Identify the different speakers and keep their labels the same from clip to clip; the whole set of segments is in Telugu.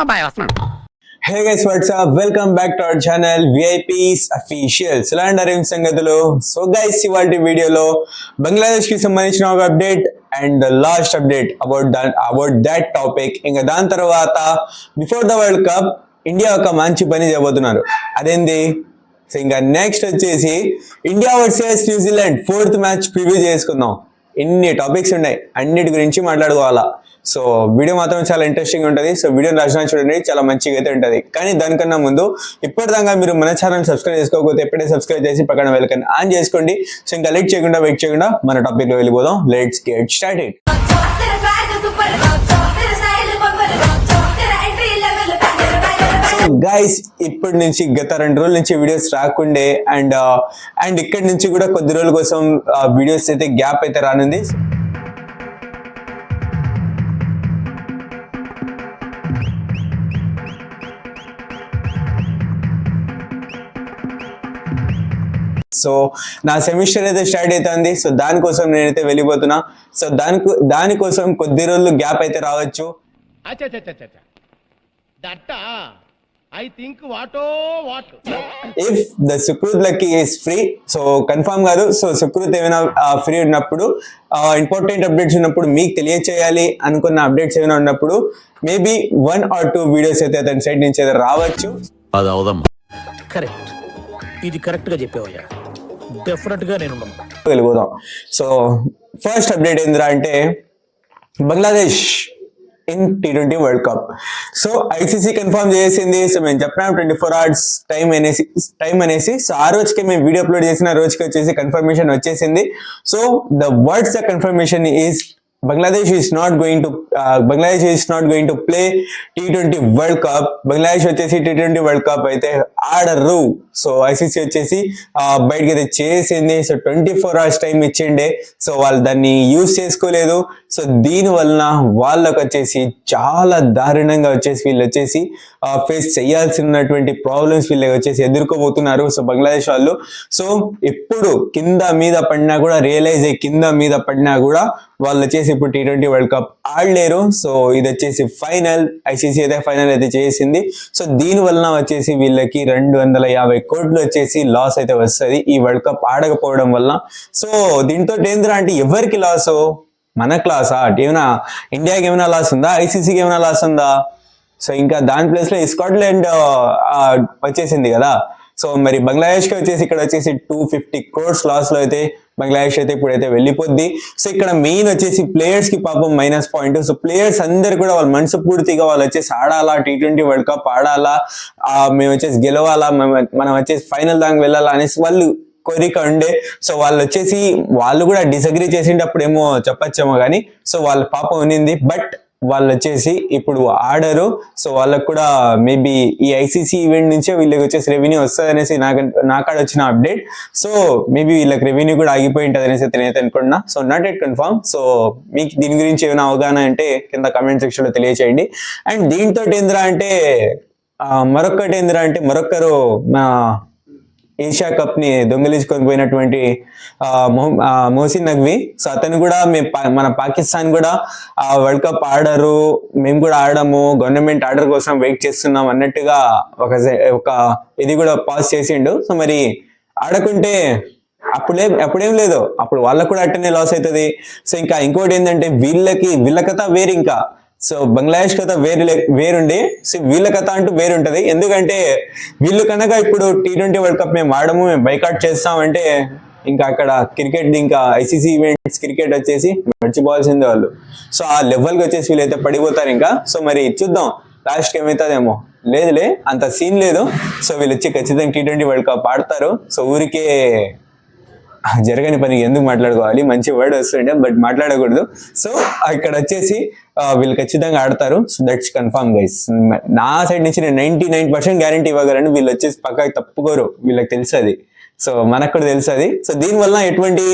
Speaker 1: అబ్బాయి వస్తున్నాడు.
Speaker 2: Hey guys, what's up? Welcome back to our channel VIPs Officials. Lander సంగతులు. So guys, ఇవాల్టి వీడియోలో బంగ్లాదేశ్ కి సంబంధించిన ఒక update and the last update about that topic. ఇంకా దాని తర్వాత before the world cup India ఒక మంచి పని చేయబోతున్నారు. అదేంది? సో ఇంకా నెక్స్ట్ వచ్చేసి India versus New Zealand 4th match preview చేసుకుందాం. ఇన్ని టాపిక్స్ ఉన్నాయి, అన్నిటి గురించి మాట్లాడుకోవాలా. సో వీడియో మాత్రం చాలా ఇంట్రెస్టింగ్ ఉంటుంది. సో వీడియో నచ్చినా చూడండి, చాలా మంచిగా అయితే ఉంటుంది. కానీ దానికన్నా ముందు ఇప్పటిదాకా మీరు మన ఛానల్ సబ్స్క్రైబ్ చేసుకోకపోతే ఎప్పుడే సబ్స్క్రైబ్ చేసి పక్కన వెల్కన్ ఆన్ చేసుకోండి. సో ఇంకా వెయిట్ చేయకుండా మన టాపిక్ లో వెళ్ళిపోదాం. Let's get started. గైస్, ఇప్పటి నుంచి గత 2 రోజుల నుంచి వీడియోస్ రాకుండే అండ్ ఇక్కడి నుంచి కూడా కొద్ది రోజుల కోసం వీడియోస్ అయితే గ్యాప్ అయితే రానుంది. సో నా సెమిస్టర్ అయితే స్టార్ట్ అవుతుంది. సో దానికోసం నేనైతే వెళ్ళిపోతున్నా. సో దానికోసం కొద్ది రోజులు గ్యాప్ అయితే రావచ్చు. If the Sukrut lucky is free, so confirm కాదు. సో సుకృత్ ఏమైనా ఫ్రీ ఉన్నప్పుడు, ఇంపార్టెంట్ అప్డేట్స్ ఉన్నప్పుడు, మీకు తెలియచేయాలి అనుకున్న అప్డేట్స్ ఏమైనా ఉన్నప్పుడు మేబీ 1 or 2 వీడియోస్ అయితే అతని సైడ్ నుంచి అయితే రావచ్చు.
Speaker 1: కరెక్ట్, ఇది కరెక్ట్ గా చెప్పావయ్యా. డెఫినెట్ గా నేను
Speaker 2: వెళ్ళిపోదాం. సో ఫస్ట్ అప్డేట్ ఏంద్రా అంటే Bangladesh in T20 world cup. So ICC confirm చేసింది. సో మేము చెప్పినాం 24 hours టైం అనేసి. సో ఆ రోజుకి మేము వీడియో అప్లోడ్ చేసిన రోజుకి వచ్చేసి కన్ఫర్మేషన్ వచ్చేసింది. So the words the confirmation is Bangladesh is not going to play T20 World Cup. Bangladesh వచ్చేసి T20 వరల్డ్ కప్ అయితే ఆడరు. సో ఐసీసీ వచ్చేసి బయటకి అయితే చేసింది. సో 24 hours టైం ఇచ్చిండే. సో వాళ్ళు దాన్ని యూజ్ చేసుకోలేదు. సో దీని వలన వాళ్ళకి వచ్చేసి చాలా దారుణంగా వచ్చేసి వీళ్ళు వచ్చేసి ఫేస్ చేయాల్సినటువంటి ప్రాబ్లమ్స్ వీళ్ళకి వచ్చేసి ఎదుర్కోబోతున్నారు. సో బంగ్లాదేశ్ వాళ్ళు. సో ఎప్పుడు కింద మీద పడినా కూడా రియలైజ్ అయ్యి కింద మీద పడినా కూడా వాళ్ళు వచ్చేసి ఇప్పుడు T20 వరల్డ్ కప్ ఆడలేరు. సో ఇది వచ్చేసి ఫైనల్, ఐసీసీ అయితే ఫైనల్ అయితే చేసింది. సో దీని వలన వచ్చేసి వీళ్ళకి 250 కోట్లు వచ్చేసి లాస్ అయితే వస్తుంది ఈ వరల్డ్ కప్ ఆడకపోవడం వల్ల. సో దీంతో ఏంద్రా అంటే ఎవరికి లాస్? మనకు లాసా? ఏమైనా ఇండియాకి ఏమైనా లాస్ ఉందా? ఐసీసీకి ఏమైనా లాస్ ఉందా? సో ఇంకా దాని ప్లేస్ లో స్కాట్లాండ్ వచ్చేసింది కదా. సో మరి బంగ్లాదేశ్ కి వచ్చేసి ఇక్కడ వచ్చేసి 250 crores లాస్ లో అయితే బంగ్లాదేశ్ అయితే ఇప్పుడైతే వెళ్ళిపోద్ది. సో ఇక్కడ మెయిన్ వచ్చేసి ప్లేయర్స్ కి పాపం మైనస్ పాయింట్. సో ప్లేయర్స్ అందరు కూడా వాళ్ళ మనసు పూర్తిగా వాళ్ళు వచ్చేసి ఆడాలా, T20 వరల్డ్ కప్ ఆడాలా, మేము వచ్చేసి గెలవాలా, మనం వచ్చేసి ఫైనల్ దాకా వెళ్ళాలా అనేసి వాళ్ళు కోరిక ఉండే. సో వాళ్ళు కూడా డిసగ్రీ చేసేటప్పుడు ఏమో చెప్పచ్చేమో కానీ సో వాళ్ళ పాపం ఉన్నింది. బట్ వాళ్ళు వచ్చేసి ఇప్పుడు ఆడరు. సో వాళ్ళకు కూడా మేబీ ఈ ఐసీసీ ఈవెంట్ నుంచే వీళ్ళకి వచ్చేసి రెవెన్యూ వస్తుంది అనేసి నాకాడ వచ్చిన అప్డేట్. సో మేబీ వీళ్ళకి రెవెన్యూ కూడా ఆగిపోయి ఉంటుంది అనేసి నేనైతే అనుకుంటున్నా. So not at confirm. So మీకు దీని గురించి ఏమైనా అవగాహన అంటే కింద కామెంట్ సెక్షన్ లో తెలియచేయండి. అండ్ దీంతో ఏందిరా అంటే మరొకరు ఏషియా కప్ ని దొంగిలించుకొని పోయినటువంటి మోసిన్ నఖ్వీ. సో అతను కూడా మన పాకిస్తాన్ కూడా వరల్డ్ కప్ ఆడరు, మేము కూడా ఆడము, గవర్నమెంట్ ఆర్డర్ కోసం వెయిట్ చేస్తున్నాం అన్నట్టుగా ఒక ఇది కూడా పాస్ చేసిండు. సో మరి ఆడకుంటే అప్పుడేం లేదు, అప్పుడు వాళ్ళకు కూడా అట్టనే లాస్ అవుతుంది. సో ఇంకా ఇంకోటి ఏంటంటే వీళ్ళ కథ వేరు. ఇంకా సో బంగ్లాదేశ్ కథ వేరుండి సో వీళ్ళ కథ అంటూ వేరుంటది. ఎందుకంటే వీళ్ళు కనుక ఇప్పుడు T20 వరల్డ్ కప్ మేము ఆడము, మేము బైకాట్ చేస్తామంటే ఇంకా అక్కడ క్రికెట్, ఇంకా ఐసీసీ ఈవెంట్స్ క్రికెట్ వచ్చేసి మర్చిపోవాల్సిందే వాళ్ళు. సో ఆ లెవెల్కి వచ్చేసి వీళ్ళైతే పడిపోతారు ఇంకా. సో మరి చూద్దాం లాస్ట్కి ఏమవుతుందేమో. లేదులే, అంత సీన్ లేదు. సో వీళ్ళు వచ్చి ఖచ్చితంగా T20 వరల్డ్ కప్ ఆడతారు. సో ఊరికే జరగని పని ఎందుకు మాట్లాడుకోవాలి? మంచి వర్డ్ వస్తుంటే బట్ మాట్లాడకూడదు. సో ఇక్కడ వచ్చేసి వీళ్ళు ఖచ్చితంగా ఆడతారు. So that's confirm guys. నా సైడ్ నుంచి నేను 99% గ్యారంటీ ఇవ్వగలను. వీళ్ళు వచ్చేసి పక్కకి తప్పుకోరు, వీళ్ళకి తెలుసు అది. సో మనకు కూడా తెలుసు అది. సో దీనివల్ల ఎటువంటి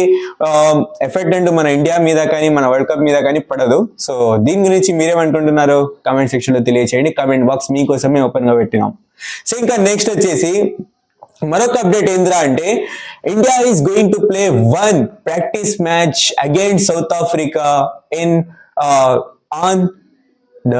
Speaker 2: ఎఫెక్ట్ అంటూ మన ఇండియా మీద కానీ మన వరల్డ్ కప్ మీద కానీ పడదు. సో దీని గురించి మీరేమనుకుంటున్నారు కామెంట్ సెక్షన్ లో తెలియచేయండి. కామెంట్ బాక్స్ మీకోసమే ఓపెన్ గా పెట్టినాం. సో ఇంకా నెక్స్ట్ వచ్చేసి మరొక అప్డేట్ ఏంద్రా అంటే India is going to play 1 practice match against south Africa in on the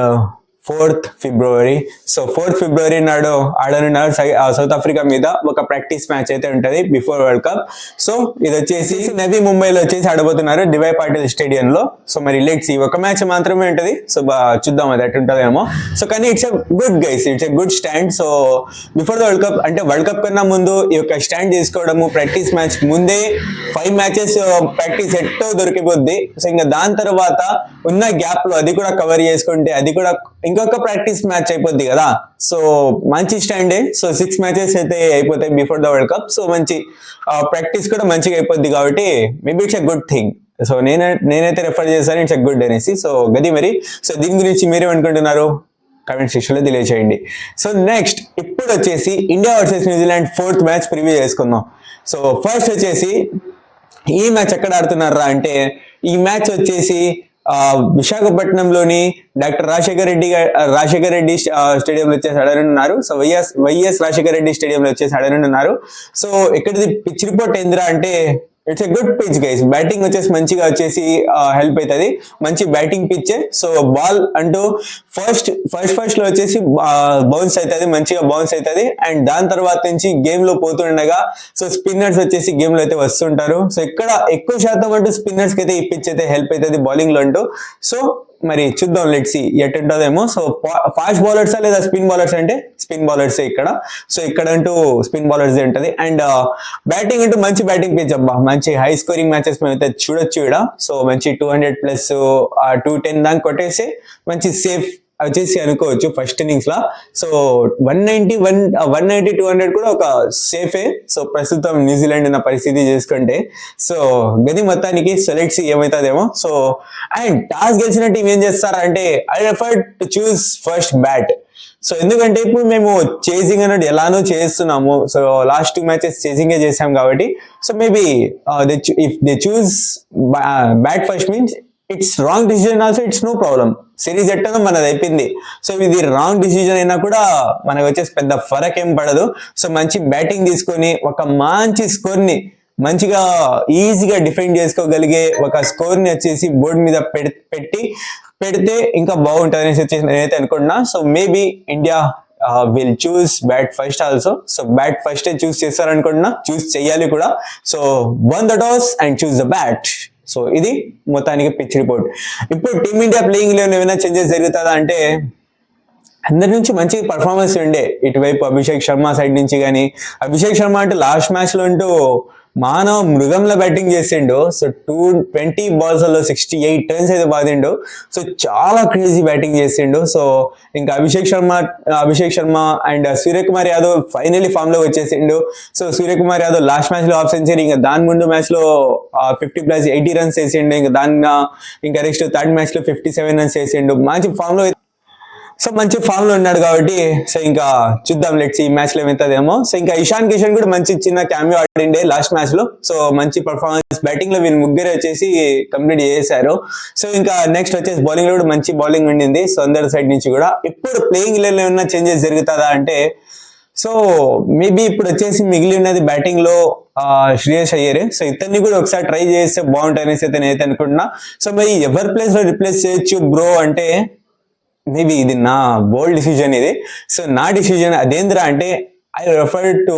Speaker 2: 4th February. So 4th February నాడు ఆడనున్నారు సౌత్ ఆఫ్రికా మీద ఒక ప్రాక్టీస్ మ్యాచ్ అయితే ఉంటది బిఫోర్ వరల్డ్ కప్. సో ఇది వచ్చేసి నవీ ముంబైలో వచ్చేసి ఆడబోతున్నారు డివై పాటిల్ స్టేడియంలో. సో మరి లెట్స్ ఒక మ్యాచ్ మాత్రమే ఉంటది. సో చూద్దాం అది ఎట్టుంటదేమో. సో కానీ it's a good guys, it's a good stand. So before the world cup అంటే వరల్డ్ కప్ కన్నా ముందు ఈ యొక్క స్టాండ్ చేసుకోవడము, ప్రాక్టీస్ మ్యాచ్ ముందే 5 మ్యాచెస్ ప్రాక్టీస్ ఎట్టో దొరికిపోద్ది. సో ఇంకా దాని తర్వాత ఉన్న గ్యాప్ లో అది కూడా కవర్ చేసుకుంటే అది కూడా ఇంకొక ప్రాక్టీస్ మ్యాచ్ అయిపోద్ది కదా. సో మంచి స్టాండే. సో 6 మ్యాచెస్ అయితే అయిపోతాయి before the world cup. So మంచి ప్రాక్టీస్ కూడా మంచిగా అయిపోద్ది కాబట్టి maybe it's a good thing. So నేనైతే రెఫర్ చేశాను ఇట్స్ ఎ గుడ్ అనేసి. సో గది మరి. సో దీని గురించి మీరేమనుకుంటున్నారు కామెంట్ సెక్షన్ లో తెలియజేయండి. సో నెక్స్ట్ ఇప్పుడు వచ్చేసి India versus New Zealand 4th match preview చేసుకుందాం. సో ఫస్ట్ వచ్చేసి ఈ మ్యాచ్ ఎక్కడ ఆడుతున్నారా అంటే ఈ మ్యాచ్ వచ్చేసి విశాఖపట్నంలోని డాక్టర్ రాజశేఖర్ రెడ్డి స్టేడియంలో వచ్చేసి ఆడనున్నారు. సో వైఎస్ రాజశేఖర్ రెడ్డి స్టేడియంలో వచ్చేసి ఆడనున్నారు. సో ఇక్కడిది పిచ్ రిపోర్ట్ ఏంద్రా అంటే it's a good pitch guys. Batting వచ్చేసి మంచిగా వచ్చేసి హెల్ప్ అవుతుంది, మంచి బ్యాటింగ్ పిచ్. సో బాల్ అంటూ ఫస్ట్ లో వచ్చేసి బౌన్స్ అవుతుంది, మంచిగా బౌన్స్ అవుతుంది. అండ్ దాని తర్వాత నుంచి గేమ్ లో పోతుండగా సో స్పిన్నర్స్ వచ్చేసి గేమ్ లో అయితే వస్తుంటారు. సో ఇక్కడ ఎక్కువ శాతం అంటూ స్పిన్నర్స్ కి అయితే ఈ పిచ్ అయితే హెల్ప్ అవుతుంది బౌలింగ్ లో అంటూ. సో మరి చూద్దాం లెట్స్ సీ ఎట్టుంటదేమో. సో ఫాస్ట్ బౌలర్సా లేదా స్పిన్ బౌలర్స్ అంటే స్పిన్ బౌలర్సే ఇక్కడ. సో ఇక్కడ అంటూ స్పిన్ బౌలర్స్ ఉంటది. అండ్ బ్యాటింగ్ అంటూ మంచి బ్యాటింగ్ పిచ్ అబ్బా, మంచి హై స్కోరింగ్ మ్యాచెస్ మేము అయితే చూడొచ్చు ఇక్కడ. సో మంచి 200+ 210 దాకా కొట్టేసి మంచి సేఫ్ వచ్చేసి అనుకోవచ్చు ఫస్ట్ ఇన్నింగ్స్ లా. సో 190 200 కూడా ఒక సేఫే. సో ప్రస్తుతం న్యూజిలాండ్ ఉన్న పరిస్థితి చేసుకుంటే సో గది మొత్తానికి సెలెక్ట్స్ ఏమవుతుందేమో. సో అండ్ టాస్ గెలిచిన టీం ఏం చేస్తారంటే I refer to choose first bat. So ఎందుకంటే ఇప్పుడు మేము చేసింగ్ అన్నట్టు ఎలానో చేస్తున్నాము. సో లాస్ట్ 2 మ్యాచెస్ చేసింగే చేసాం కాబట్టి so maybe if they choose bat first means it's wrong decision also it's no problem. Series ఎట్టనో మనది అయిపోయింది. సో ఇది రాంగ్ డిసిజన్ అయినా కూడా మనకు వచ్చేసి పెద్ద ఫరక్ ఏం పడదు. సో మంచి బ్యాటింగ్ తీసుకొని ఒక మంచి స్కోర్ ని మంచిగా ఈజీగా డిఫెండ్ చేసుకోగలిగే ఒక స్కోర్ ని వచ్చేసి బోర్డు మీద పెడితే ఇంకా బాగుంటుంది అనేసి వచ్చేసి నేనైతే అనుకుంటున్నా. So maybe India will choose bat first also. So bat first choose చేస్తారనుకుంటున్నా, చూస్ చెయ్యాలి కూడా. So won the toss and choose the bat. So ఇది మొత్తానికి పిచ్ రిపోర్ట్. ఇప్పుడు టీమిండియా ప్లేయింగ్ లో ఏమైనా చేంజెస్ జరుగుతుందా అంటే అందరి నుంచి మంచి పర్ఫార్మెన్స్ ఉండే ఇటువైపు అభిషేక్ శర్మ సైడ్ నుంచి. కానీ అభిషేక్ శర్మ అంటే లాస్ట్ మ్యాచ్ లో అంటూ మానవ మృగంలో బ్యాటింగ్ చేసిండు. సో 220 balls లో 68 runs అయితే బాధిండు. సో చాలా క్రేజీ బ్యాటింగ్ చేసిండు. సో ఇంకా Abhishek Sharma and Suryakumar Yadav finally form లో వచ్చేసిండు. So Suryakumar Yadav last match లో హాఫ్ సెంచరీ, ఇంకా దాని ముందు మ్యాచ్ లో 50+ 80 runs చేసిండు. ఇంకా ఇంకా నెక్స్ట్ థర్డ్ మ్యాచ్ లో 57 runs చేసిండు. మంచి ఫామ్ లో మంచి ఫామ్ లో ఉన్నాడు కాబట్టి సో ఇంకా చూద్దాం లెట్స్ ఈ మ్యాచ్ లో ఏమవుతుందేమో. సో ఇంకా ఇషాన్ కిషన్ కూడా మంచి చిన్న క్యామియో ఆడిండే లాస్ట్ మ్యాచ్ లో. సో మంచి పర్ఫార్మెన్స్ బ్యాటింగ్ లో వీళ్ళు ముగ్గురు వచ్చేసి కంప్లీట్ చేశారు. సో ఇంకా నెక్స్ట్ వచ్చేసి బౌలింగ్ లో కూడా మంచి బౌలింగ్ ఉండింది. సో అందరి సైడ్ నుంచి కూడా. ఇప్పుడు ప్లేయింగ్ లెవెల్ లో ఏమన్నా చేంజెస్ జరుగుతుందా అంటే సో మేబీ ఇప్పుడు వచ్చేసి మిగిలి ఉన్నది బ్యాటింగ్ లో శ్రేయస్ అయ్యర్. సో ఇతన్ని కూడా ఒకసారి ట్రై చేస్తే బాగుంటుంది అనేసి అయితే నేనైతే అనుకుంటున్నా. సో మరి ఎవరి ప్లేస్ లో రిప్లేస్ చేయొచ్చు బ్రో అంటే మేబీ ఇది నా బోల్డ్ డిసిజన్ ఇది. సో నా డిసిజన్ అదేంద్రా అంటే I refer to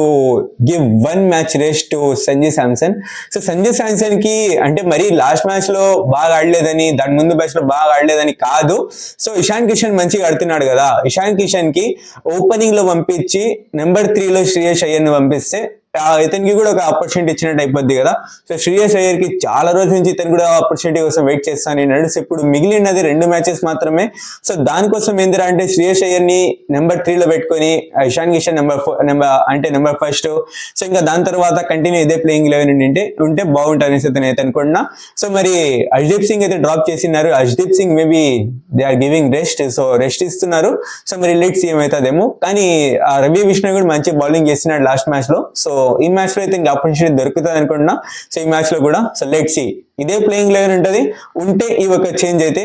Speaker 2: give 1 match rest to Sanju Samson. So Sanju Samson కి అంటే మరి లాస్ట్ మ్యాచ్ లో బాగా ఆడలేదని, దాని ముందు మ్యాచ్ లో బాగా ఆడలేదని కాదు. సో ఇషాన్ కిషన్ మంచిగా ఆడుతున్నాడు కదా. ఇషాన్ కిషన్ కి ఓపెనింగ్ లో పంపించి నెంబర్ 3 లో శ్రేయస్ అయ్యర్ ని పంపిస్తే ఇతనికి కూడా ఒక ఆపర్చునిటీ ఇచ్చినట్టు అయిపోద్ది కదా. సో శ్రేయస్ అయ్యర్ కి చాలా రోజుల నుంచి ఇతను కూడా ఆపర్చునిటీ కోసం వెయిట్ చేస్తాను. సో ఇప్పుడు మిగిలినది 2 matches మాత్రమే. సో దానికోసం ఏందిరా అంటే శ్రేయస్ అయ్యర్ ని నెంబర్ 3 లో పెట్టుకొని ఇషాన్ కిషన్ నెంబర్ 1. సో ఇంకా దాని తర్వాత కంటిన్యూ ఇదే ప్లేయింగ్ 11 ఉంటే బాగుంటుంది అనేసి అయితే అనుకుంటున్నా. సో మరి హర్షదీప్ సింగ్ అయితే డ్రాప్ చేసినారు. Harshdeep Singh maybe they are giving rest. So rest ఇస్తున్నారు. సో మరి లెట్స్ ఏమవుతుందేమో. కానీ రవి విష్ణు కూడా మంచి బౌలింగ్ చేస్తున్నాడు లాస్ట్ మ్యాచ్ లో. సో ఈ మ్యాచ్ లో అయితే ఇంకా ఆపర్చునిటీ దొరుకుతుంది అనుకుంటున్నా. సో ఈ మ్యాచ్ లో కూడా సో లెట్స్ సీ ఇదే ప్లేయింగ్ 11 ఉంటది. ఉంటే ఈ ఒక చేంజ్ అయితే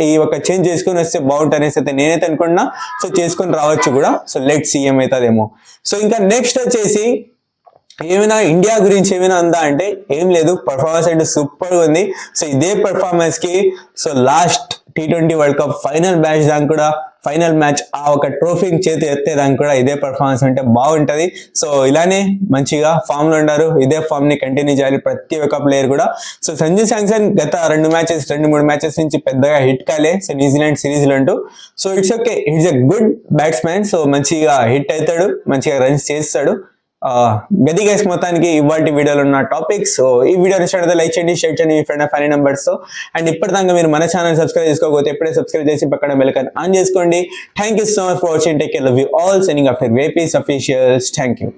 Speaker 2: ఈ ఒక చేంజ్ చేసుకొని వస్తే బాగుంటుంది అనేసి అయితే నేనైతే అనుకుంటున్నా. సో చేసుకొని రావచ్చు కూడా. సో లెట్స్ సీ ఏమవుతుందేమో. సో ఇంకా నెక్స్ట్ వచ్చేసి ఏమైనా ఇండియా గురించి ఏమైనా ఉందా అంటే ఏం లేదు. పర్ఫార్మెన్స్ అంటే సూపర్ గా ఉంది. సో ఇదే పర్ఫార్మెన్స్ కి so last T20 world cup final match దాకా కూడా ఫైనల్ మ్యాచ్ ఆ ఒక ట్రోఫీని చేతి ఎత్తేదానికి కూడా ఇదే పర్ఫార్మెన్స్ ఉంటే బాగుంటది. సో ఇలానే మంచిగా ఫామ్ లో ఉన్నారు, ఇదే ఫామ్ ని కంటిన్యూ చేయాలి ప్రతి ఒక్క ప్లేయర్ కూడా. సో సంజు శాంసన్ గత 2-3 మ్యాచెస్ నుంచి పెద్దగా హిట్ కాలే సో న్యూజిలాండ్ సిరీస్ లో అంటూ. So it's okay, it's a good batsmen. So మంచిగా హిట్ అవుతాడు, మంచిగా రన్స్ చేస్తాడు. గది గైస్ మొత్తానికి ఇవాళ వీడియోలో ఉన్న టాపిక్స్. సో ఈ వీడియో నచ్చినట్లయితే లైక్ చేయండి, షేర్ చేయండి మీ ఫ్రెండ్ ఫ్యామిలీ మెంబర్స్ తో. అండ్ ఇప్పటిదాకా మీరు మన ఛానల్ సబ్స్క్రైబ్ చేసుకోకపోతే ఇప్పుడే సబ్స్క్రైబ్ చేసి పక్కన బెల్ ఐకాన్ ఆన్ చేసుకోండి. Thank you so much for watching. Take care, love you all. Signing off వేపీస్ అఫీషియల్స్. Thank you.